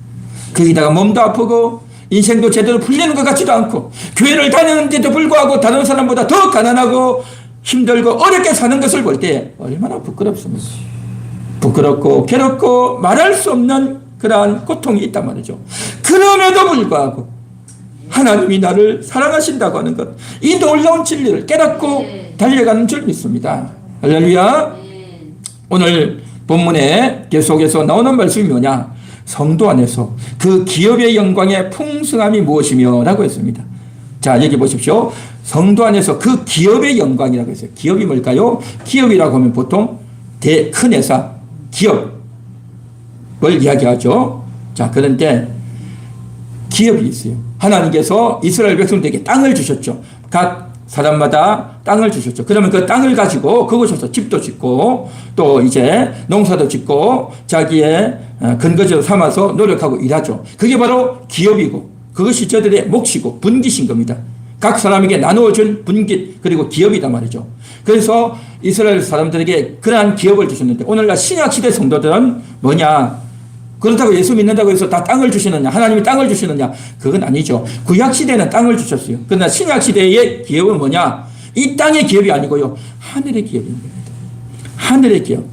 거기다가 몸도 아프고 인생도 제대로 풀리는 것 같지도 않고 교회를 다니는데도 불구하고 다른 사람보다 더 가난하고 힘들고 어렵게 사는 것을 볼 때 얼마나 부끄럽습니까? 부끄럽고 괴롭고 말할 수 없는 그러한 고통이 있단 말이죠. 그럼에도 불구하고 하나님이 나를 사랑하신다고 하는 것, 이 놀라운 진리를 깨닫고 달려가는 줄 믿습니다. 할렐루야. 오늘 본문에 계속해서 나오는 말씀이 뭐냐? 성도 안에서 그 기업의 영광의 풍성함이 무엇이며 라고 했습니다. 자, 여기 보십시오. 성도 안에서 그 기업의 영광이라고 했어요. 기업이 뭘까요? 기업이라고 하면 보통 큰 회사, 기업을 이야기하죠. 자, 그런데 기업이 있어요. 하나님께서 이스라엘 백성들에게 땅을 주셨죠. 각 사람마다 땅을 주셨죠. 그러면 그 땅을 가지고 그곳에서 집도 짓고 또 이제 농사도 짓고 자기의 근거지로 삼아서 노력하고 일하죠. 그게 바로 기업이고 그것이 저들의 몫이고 분깃인 겁니다. 각 사람에게 나누어준 분깃 그리고 기업이다 말이죠. 그래서 이스라엘 사람들에게 그러한 기업을 주셨는데 오늘날 신약시대 성도들은 뭐냐? 그렇다고 예수 믿는다고 해서 다 땅을 주시느냐? 하나님이 땅을 주시느냐? 그건 아니죠. 구약시대는 땅을 주셨어요. 그러나 신약시대의 기업은 뭐냐? 이 땅의 기업이 아니고요. 하늘의 기업입니다. 하늘의 기업.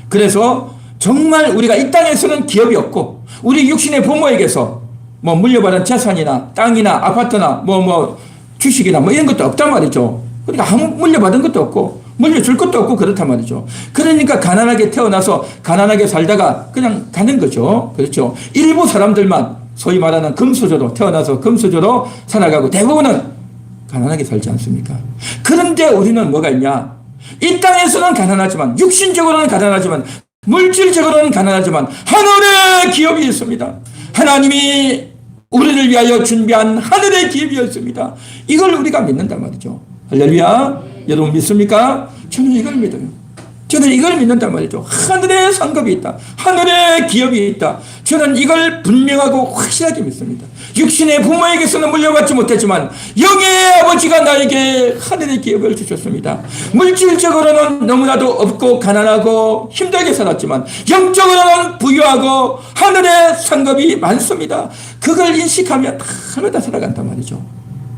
그래서 정말 우리가 이 땅에서는 기업이 없고 우리 육신의 부모에게서 뭐 물려받은 재산이나 땅이나 아파트나 뭐 주식이나 뭐 이런 것도 없단 말이죠. 그러니까 아무 물려받은 것도 없고 물려줄 것도 없고 그렇단 말이죠. 그러니까 가난하게 태어나서 가난하게 살다가 그냥 가는 거죠. 그렇죠. 일부 사람들만 소위 말하는 금수저로 태어나서 금수저로 살아가고 대부분은 가난하게 살지 않습니까? 그런데 우리는 뭐가 있냐? 이 땅에서는 가난하지만 육신적으로는 가난하지만 물질적으로는 가난하지만 하늘의 기업이 있습니다. 하나님이 우리를 위하여 준비한 하늘의 기업이었습니다. 이걸 우리가 믿는단 말이죠. 할렐루야. 여러분 믿습니까? 저는 이걸 믿어요. 저는 이걸 믿는단 말이죠. 하늘의 상급이 있다. 하늘의 기업이 있다. 저는 이걸 분명하고 확실하게 믿습니다. 육신의 부모에게서는 물려받지 못했지만 영의 아버지가 나에게 하늘의 기업을 주셨습니다. 물질적으로는 너무나도 없고 가난하고 힘들게 살았지만 영적으로는 부유하고 하늘의 상급이 많습니다. 그걸 인식하면 하늘다 살아간단 말이죠.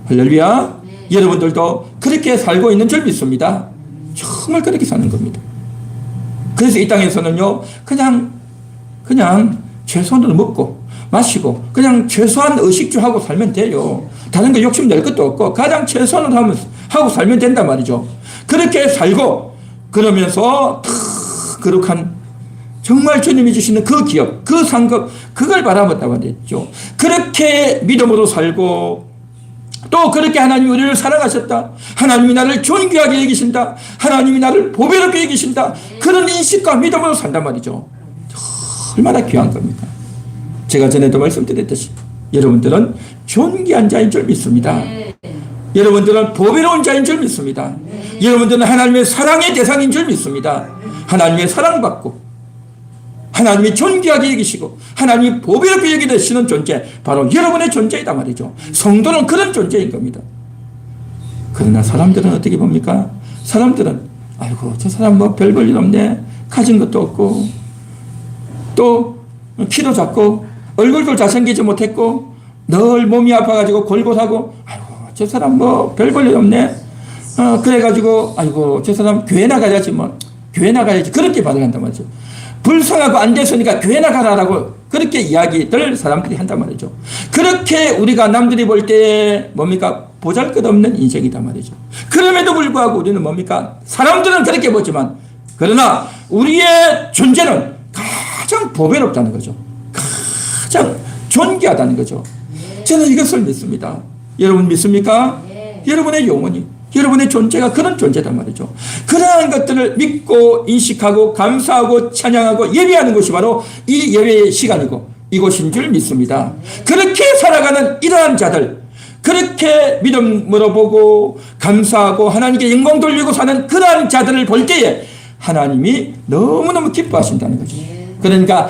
할렐루야. 여러분들도 그렇게 살고 있는 줄 믿습니다. 정말 그렇게 사는 겁니다. 그래서 이 땅에서는요, 그냥 최소한으로 먹고 마시고 그냥 최소한 의식주하고 살면 돼요. 다른 거 욕심낼 것도 없고 가장 최소한으로 하고 살면 된단 말이죠. 그렇게 살고 그러면서 거룩한 정말 주님이 주시는 그 기업, 그 상급, 그걸 바라봤단 말이죠. 그렇게 믿음으로 살고 또 그렇게 하나님이 우리를 사랑하셨다. 하나님이 나를 존귀하게 여기신다. 하나님이 나를 보배롭게 여기신다. 그런 인식과 믿음으로 산단 말이죠. 얼마나 귀한 겁니까? 제가 전에도 말씀드렸듯이 여러분들은 존귀한 자인 줄 믿습니다. 여러분들은 보배로운 자인 줄 믿습니다. 여러분들은 하나님의 사랑의 대상인 줄 믿습니다. 하나님의 사랑받고 하나님이 존귀하게 여기시고 하나님이 보배롭게 여기시는 존재 바로 여러분의 존재이다 말이죠. 성도는 그런 존재인 겁니다. 그러나 사람들은 어떻게 봅니까? 사람들은 아이고 저 사람 뭐 별 볼 일 없네. 가진 것도 없고 또 키도 작고 얼굴도 잘생기지 못했고 늘 몸이 아파가지고 골골하고 아이고 저 사람 뭐 별 볼 일 없네. 그래가지고 아이고 저 사람 교회 나가야지 뭐 교회 나가야지 그렇게 받아간단 말이죠. 불쌍하고 안 됐으니까 교회 나가라라고 그렇게 이야기들 사람들이 한단 말이죠. 그렇게 우리가 남들이 볼 때 뭡니까? 보잘것없는 인생이다 말이죠. 그럼에도 불구하고 우리는 뭡니까? 사람들은 그렇게 보지만 그러나 우리의 존재는 가장 보배롭다는 거죠. 가장 존귀하다는 거죠. 저는 이것을 믿습니다. 여러분 믿습니까? 여러분의 영혼이 여러분의 존재가 그런 존재단 말이죠. 그러한 것들을 믿고 인식하고 감사하고 찬양하고 예배하는 것이 바로 이 예배의 시간이고 이곳인 줄 믿습니다. 그렇게 살아가는 이러한 자들, 그렇게 믿음으로 보고 감사하고 하나님께 영광 돌리고 사는 그러한 자들을 볼 때에 하나님이 너무너무 기뻐하신다는 거죠. 그러니까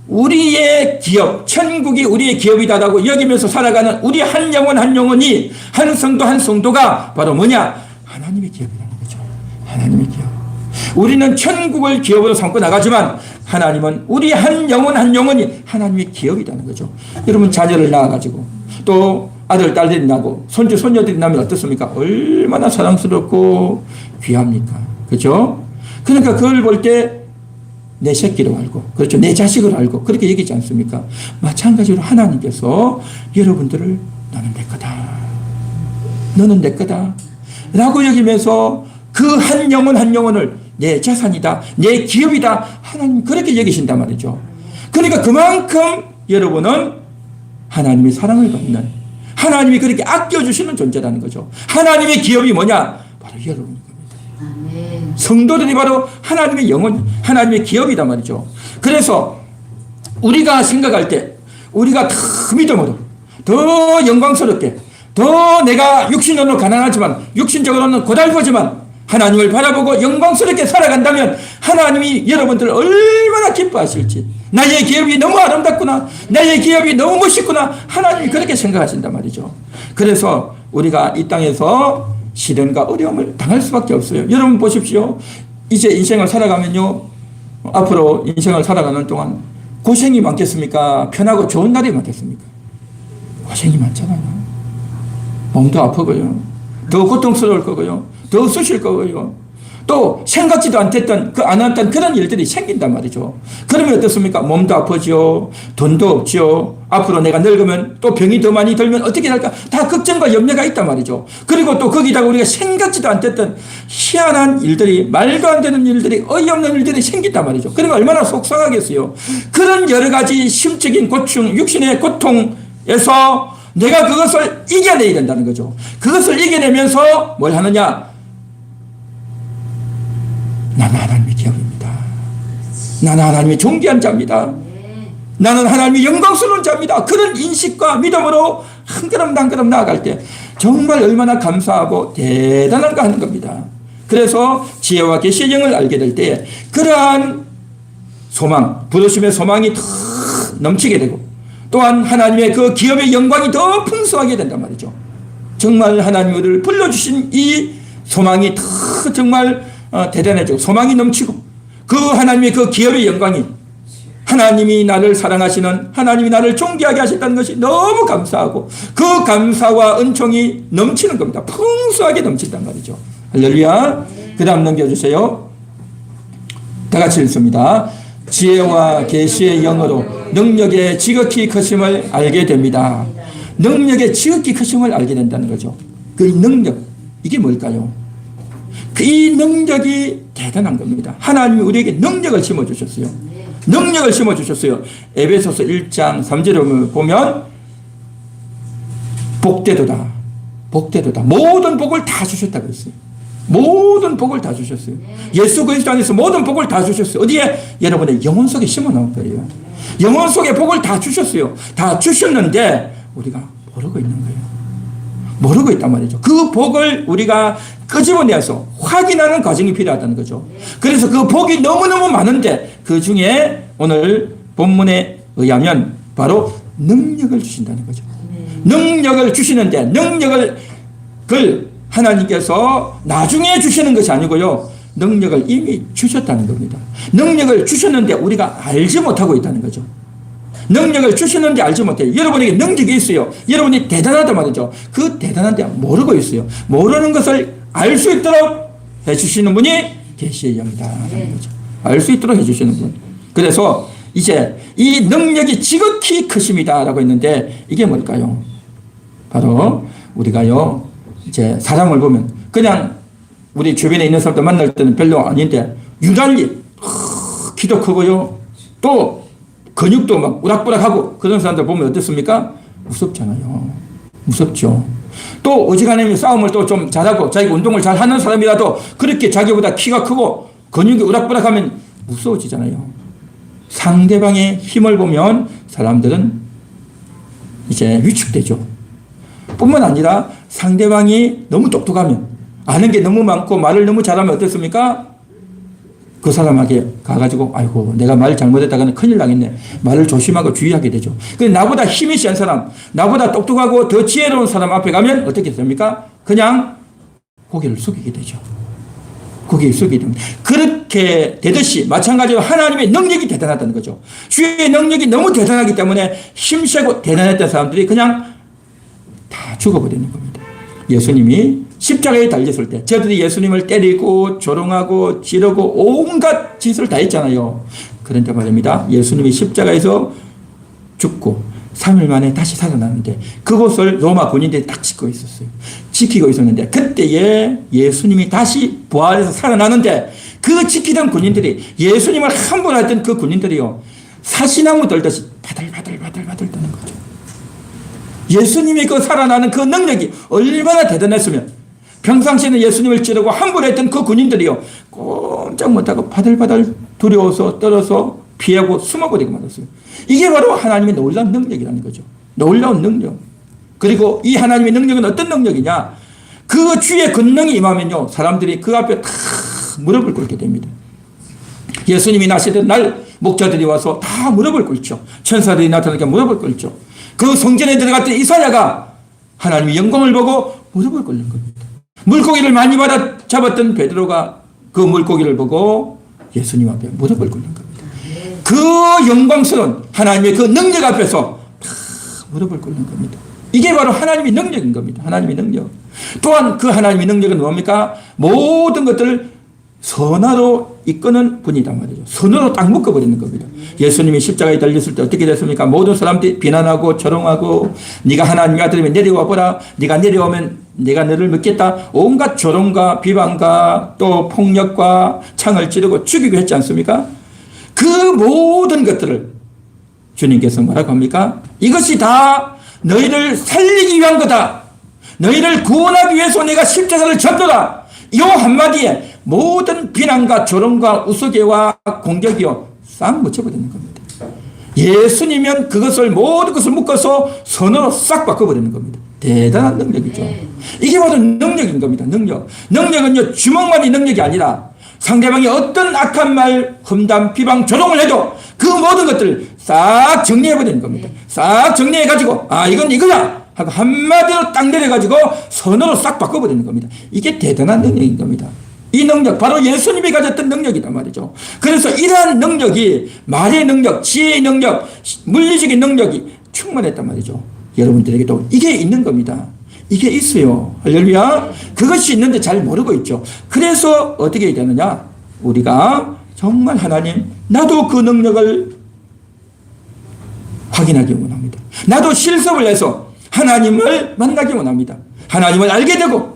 우리의 기업, 천국이 우리의 기업이다라고 여기면서 살아가는 우리 한 영혼 한 영혼이 한 성도 한 성도가 바로 뭐냐? 하나님의 기업이라는 거죠. 하나님의 기업. 우리는 천국을 기업으로 삼고 나가지만 하나님은 우리 한 영혼 한 영혼이 하나님의 기업이라는 거죠. 여러분 자녀를 낳아가지고 또 아들 딸들이 나고 손주 손녀들이 나면 어떻습니까? 얼마나 사랑스럽고 귀합니까? 그렇죠? 그러니까 그걸 볼 때 내 새끼로 알고, 그렇죠. 내 자식을 알고, 그렇게 얘기하지 않습니까? 마찬가지로 하나님께서 여러분들을 너는 내 거다. 너는 내 거다. 라고 여기면서 그 한 영혼 한 영혼을 내 재산이다. 내 기업이다. 하나님 그렇게 여기신단 말이죠. 그러니까 그만큼 여러분은 하나님의 사랑을 받는, 하나님이 그렇게 아껴주시는 존재라는 거죠. 하나님의 기업이 뭐냐? 바로 여러분. 성도들이 바로 하나님의 영혼, 하나님의 기업이다 말이죠. 그래서 우리가 생각할 때 우리가 더 믿음으로 더 영광스럽게 더 내가 육신으로 가난하지만 육신적으로는 고달프지만 하나님을 바라보고 영광스럽게 살아간다면 하나님이 여러분들을 얼마나 기뻐하실지. 나의 기업이 너무 아름답구나, 나의 기업이 너무 멋있구나, 하나님이 그렇게 생각하신단 말이죠. 그래서 우리가 이 땅에서 시련과 어려움을 당할 수밖에 없어요. 여러분 보십시오. 이제 인생을 살아가면요, 앞으로 인생을 살아가는 동안 고생이 많겠습니까? 편하고 좋은 날이 많겠습니까? 고생이 많잖아요. 몸도 아프고요, 더 고통스러울 거고요, 더 쑤실 거고요, 또 생각지도 않았던 안 했던 그런 일들이 생긴단 말이죠. 그러면 어떻습니까? 몸도 아프죠, 돈도 없죠, 앞으로 내가 늙으면 또 병이 더 많이 들면 어떻게 할까, 다 걱정과 염려가 있단 말이죠. 그리고 또 거기다가 우리가 생각지도 않았던 희한한 일들이, 말도 안 되는 일들이, 어이없는 일들이 생긴단 말이죠. 그러면 얼마나 속상하겠어요. 그런 여러 가지 심적인 고충, 육신의 고통에서 내가 그것을 이겨내야 된다는 거죠. 그것을 이겨내면서 뭘 하느냐? 나는 하나님의 기업입니다. 나는 하나님의 존귀한 자입니다. 나는 하나님의 영광스러운 자입니다. 그런 인식과 믿음으로 한 걸음 한 걸음 나아갈 때 정말 얼마나 감사하고 대단한가 하는 겁니다. 그래서 지혜와 계시의 영을 알게 될 때 그러한 소망, 부르심의 소망이 더 넘치게 되고, 또한 하나님의 그 기업의 영광이 더 풍성하게 된단 말이죠. 정말 하나님이 우리를 불러주신 이 소망이 더 정말 대단해지고 소망이 넘치고, 그 하나님의 그 기업의 영광이, 하나님이 나를 사랑하시는, 하나님이 나를 존귀하게 하셨다는 것이 너무 감사하고 그 감사와 은총이 넘치는 겁니다. 풍성하게 넘친단 말이죠. 할렐루야. 그 다음 넘겨주세요. 다 같이 읽습니다. 지혜와 계시의 영으로 능력의 지극히 크심을 알게 됩니다. 능력의 지극히 크심을 알게 된다는 거죠. 그 능력, 이게 뭘까요? 이 능력이 대단한 겁니다. 하나님이 우리에게 능력을 심어주셨어요. 능력을 심어주셨어요. 에베소서 1장 3절을 보면 복되도다, 복되도다, 모든 복을 다 주셨다고 했어요. 모든 복을 다 주셨어요. 예수 그리스도 안에서 모든 복을 다 주셨어요. 어디에? 여러분의 영혼 속에 심어놓은 거예요. 영혼 속에 복을 다 주셨어요. 다 주셨는데 우리가 모르고 있는 거예요. 모르고 있단 말이죠. 그 복을 우리가 끄집어내서 확인하는 과정이 필요하다는 거죠. 그래서 그 복이 너무너무 많은데 그 중에 오늘 본문에 의하면 바로 능력을 주신다는 거죠. 능력을 주시는데, 능력을 하나님께서 나중에 주시는 것이 아니고요, 능력을 이미 주셨다는 겁니다. 능력을 주셨는데 우리가 알지 못하고 있다는 거죠. 능력을 주셨는데 알지 못해요. 여러분에게 능력이 있어요. 여러분이 대단하단 말이죠. 그 대단한데 모르고 있어요. 모르는 것을 알 수 있도록 해주시는 분이 계시의 영이다. 알 수 있도록 해주시는 분. 그래서 이제 이 능력이 지극히 크심이다라고 했는데 이게 뭘까요? 바로 우리가요, 이제 사람을 보면 그냥 우리 주변에 있는 사람들 만날 때는 별로 아닌데 유달리 키도 크고요, 또 근육도 막 우락부락하고 그런 사람들 보면 어떻습니까? 무섭잖아요. 무섭죠. 또 어지간하면 싸움을 또 좀 잘하고 자기가 운동을 잘 하는 사람이라도 그렇게 자기보다 키가 크고 근육이 우락부락하면 무서워지잖아요. 상대방의 힘을 보면 사람들은 이제 위축되죠. 뿐만 아니라 상대방이 너무 똑똑하면, 아는 게 너무 많고 말을 너무 잘하면 어떻습니까? 그 사람에게 가가지고 아이고 내가 말 잘못했다가는 큰일 나겠네, 말을 조심하고 주의하게 되죠. 근데 나보다 힘이 센 사람, 나보다 똑똑하고 더 지혜로운 사람 앞에 가면 어떻게 됩니까? 그냥 고개를 숙이게 되죠. 고개를 숙이게 됩니다. 그렇게 되듯이 마찬가지로 하나님의 능력이 대단하다는 거죠. 주의 능력이 너무 대단하기 때문에 힘세고 대단했던 사람들이 그냥 다 죽어버리는 겁니다. 예수님이 십자가에 달렸을 때 저들이 예수님을 때리고 조롱하고 지르고 온갖 짓을 다 했잖아요. 그런데 말입니다, 예수님이 십자가에서 죽고 3일 만에 다시 살아나는데 그곳을 로마 군인들이 딱 지키고 있었는데 그때에 예수님이 다시 부활해서 살아나는데 그 지키던 군인들이, 예수님을 함부로 했던 그 군인들이요, 사시나무 들듯이 바들바들 떠는 거죠. 예수님이 그 살아나는 그 능력이 얼마나 대단했으면 평상시에는 예수님을 찌르고 함부로 했던 그 군인들이요, 꼼짝 못하고 바들바들 두려워서 떨어서 피하고 숨어버리고 말았어요. 이게 바로 하나님의 놀라운 능력이라는 거죠. 놀라운 능력. 그리고 이 하나님의 능력은 어떤 능력이냐? 그 주의 권능이 임하면요, 사람들이 그 앞에 다 무릎을 꿇게 됩니다. 예수님이 나시던 날 목자들이 와서 다 무릎을 꿇죠. 천사들이 나타나니까 무릎을 꿇죠. 그 성전에 들어갈 때 이사야가 하나님의 영광을 보고 무릎을 꿇는 겁니다. 물고기를 많이 받아 잡았던 베드로가 그 물고기를 보고 예수님 앞에 무릎을 꿇는 겁니다. 그 영광스러운 하나님의 그 능력 앞에서 다 무릎을 꿇는 겁니다. 이게 바로 하나님의 능력인 겁니다. 하나님의 능력. 또한 그 하나님의 능력은 뭡니까? 모든 것들을 선화로 이끄는 분이란 말이죠. 선으로 딱 묶어버리는 겁니다. 예수님이 십자가에 달렸을 때 어떻게 됐습니까? 모든 사람들이 비난하고 조롱하고 네가 하나님의 아들이면 내려와 보라. 네가 내려오면 내가 너를 믿겠다. 온갖 조롱과 비방과 또 폭력과 창을 찌르고 죽이고 했지 않습니까? 그 모든 것들을 주님께서 뭐라고 합니까? 이것이 다 너희를 살리기 위한 거다. 너희를 구원하기 위해서 내가 십자가를 졌더라. 이 한마디에 모든 비난과 조롱과 우스개와 공격이요 싹 묻혀버리는 겁니다. 예수님은 그것을 모든 것을 묶어서 선으로 싹 바꿔버리는 겁니다. 대단한 능력이죠. 이게 바로 능력인 겁니다. 능력. 능력은요 주먹만이 능력이 아니라 상대방이 어떤 악한 말, 험담, 비방, 조롱을 해도 그 모든 것들을 싹 정리해버리는 겁니다. 싹 정리해가지고 이건 이거야 하고 한마디로 딱 내려가지고 선으로 싹 바꿔버리는 겁니다. 이게 대단한 능력인 겁니다. 이 능력 바로 예수님이 가졌던 능력이란 말이죠. 그래서 이러한 능력이 말의 능력, 지혜의 능력, 물리적인 능력이 충만했단 말이죠. 여러분들에게도 이게 있는 겁니다. 이게 있어요. 할렐루야. 그것이 있는데 잘 모르고 있죠. 그래서 어떻게 해야 되느냐? 우리가 정말 하나님, 나도 그 능력을 확인하기 원합니다. 나도 실습을 해서 하나님을 만나기 원합니다. 하나님을 알게 되고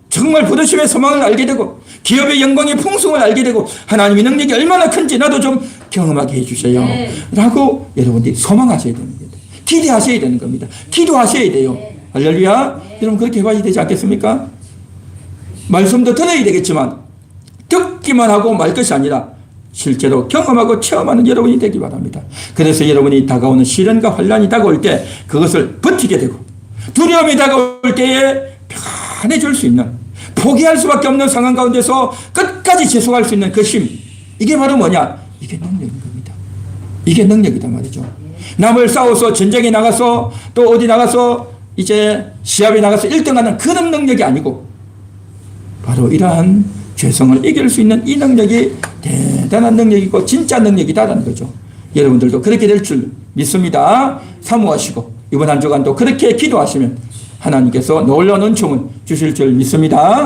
정말 부르심의 소망을 알게 되고 기업의 영광의 풍성을 알게 되고 하나님의 능력이 얼마나 큰지 나도 좀 경험하게 해주세요. 라고 여러분들이 소망하셔야 되는 겁니다. 기대하셔야 되는 겁니다. 기도하셔야 돼요. 할렐루야. 여러분 그렇게 해봐야 되지 않겠습니까? 말씀도 들어야 되겠지만 듣기만 하고 말 것이 아니라 실제로 경험하고 체험하는 여러분이 되기 바랍니다. 그래서 여러분이 다가오는 시련과 환난이 다가올 때 그것을 버티게 되고 두려움이 다가올 때에 편해질 수 있는 포기할 수밖에 없는 상황 가운데서 끝까지 지속할 수 있는 그 힘, 이게 바로 뭐냐? 이게 능력인 겁니다. 이게 능력이다 말이죠. 남을 싸워서 전쟁에 나가서 또 어디 나가서 이제 시합에 나가서 1등하는 그런 능력이 아니고 바로 이러한 죄성을 이길 수 있는 이 능력이 대단한 능력이고 진짜 능력이다라는 거죠. 여러분들도 그렇게 될 줄 믿습니다. 사모하시고 이번 한 주간도 그렇게 기도하시면 하나님께서 놀라운 은총을 주실 줄 믿습니다.